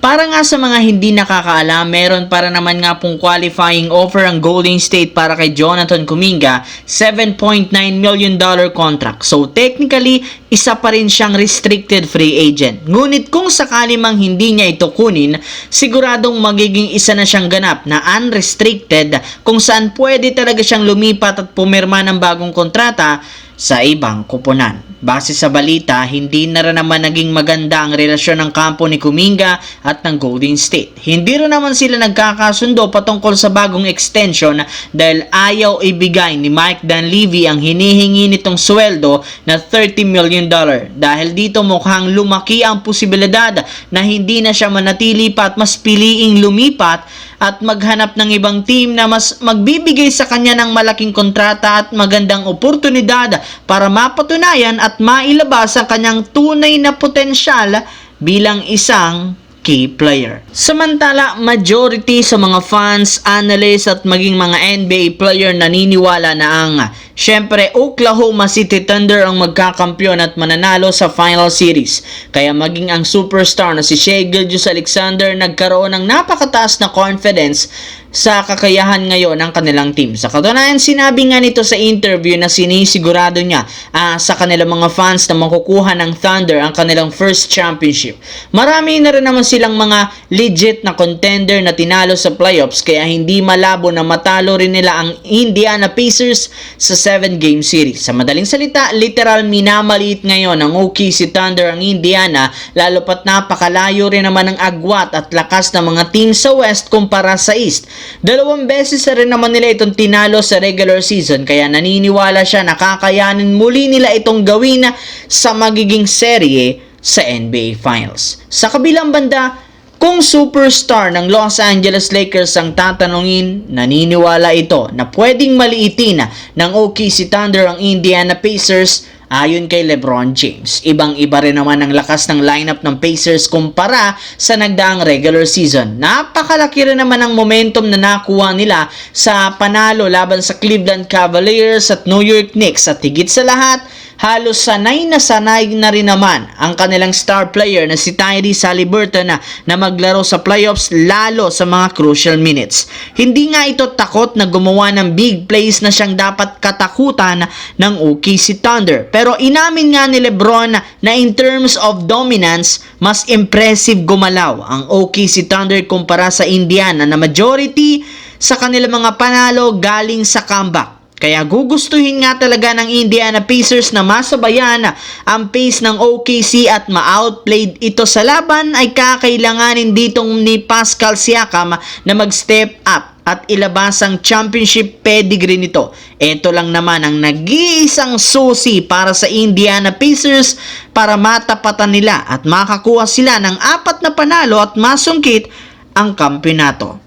Para nga sa mga hindi nakakaalam, meron para naman nga pong qualifying offer ang Golden State para kay Jonathan Kuminga, $7.9 million contract. So technically, isa pa rin siyang restricted free agent. Ngunit kung sakali mang hindi niya ito kunin, siguradong magiging isa na siyang ganap na unrestricted kung saan pwede talaga siyang lumipat at pumirma ng bagong kontrata sa ibang koponan. Base sa balita, hindi na rin naman naging maganda ang relasyon ng kampo ni Kuminga at ng Golden State. Hindi rin naman sila nagkakasundo patungkol sa bagong extension dahil ayaw ibigay ni Mike Dunleavy ang hinihingi nitong sweldo na $30 million. Dahil dito mukhang lumaki ang posibilidad na hindi na siya manatili pa at mas piliing lumipat at maghanap ng ibang team na mas magbibigay sa kanya ng malaking kontrata at magandang oportunidad para mapatunayan at mailabas ang kanyang tunay na potensyal bilang isang key player. Samantala, majority sa mga fans, analysts at maging mga NBA player naniniwala na ang syempre Oklahoma City Thunder ang magkakampyon at mananalo sa final series. Kaya maging ang superstar na si Shai Gilgeous-Alexander nagkaroon ng napakataas na confidence sa kakayahan ngayon ng kanilang team. Sa katunayan, sinabi nga nito sa interview na sinisigurado niya sa kanilang mga fans na makukuha ng Thunder ang kanilang first championship. Marami na rin naman silang mga legit na contender na tinalo sa playoffs kaya hindi malabo na matalo rin nila ang Indiana Pacers sa 7-game series. Sa madaling salita, literal minamaliit ngayon ng OKC Thunder ang Indiana lalo pat napakalayo rin naman ng agwat at lakas ng mga team sa West kumpara sa East. 2 beses na rin naman nila itong tinalo sa regular season kaya naniniwala siya na kakayanin muli nila itong gawin sa magiging serye sa NBA Finals. Sa kabilang banda, kung superstar ng Los Angeles Lakers ang tatanungin, naniniwala ito na pwedeng maliitin ng OKC Thunder ang Indiana Pacers. Ayon kay LeBron James, ibang-iba rin naman ang lakas ng lineup ng Pacers kumpara sa nagdaang regular season. Napakalaki rin naman ang momentum na nakuha nila sa panalo laban sa Cleveland Cavaliers at New York Knicks at higit sa lahat, halos sanay na rin naman ang kanilang star player na si Tyrese Haliburton na maglaro sa playoffs lalo sa mga crucial minutes. Hindi nga ito takot na gumawa ng big plays na siyang dapat katakutan ng OKC Thunder. Pero inamin nga ni LeBron na in terms of dominance, mas impressive gumalaw ang OKC Thunder kumpara sa Indiana na majority sa kanilang mga panalo galing sa comeback. Kaya gugustuhin nga talaga ng Indiana Pacers na masabayan ang pace ng OKC at ma-outplayed ito sa laban ay kakailanganin ditong ni Pascal Siakam na mag-step up at ilabas ang championship pedigree nito. Ito lang naman ang nag-iisang susi para sa Indiana Pacers para matapatan nila at makakuha sila ng 4 na panalo at masungkit ang kampeonato.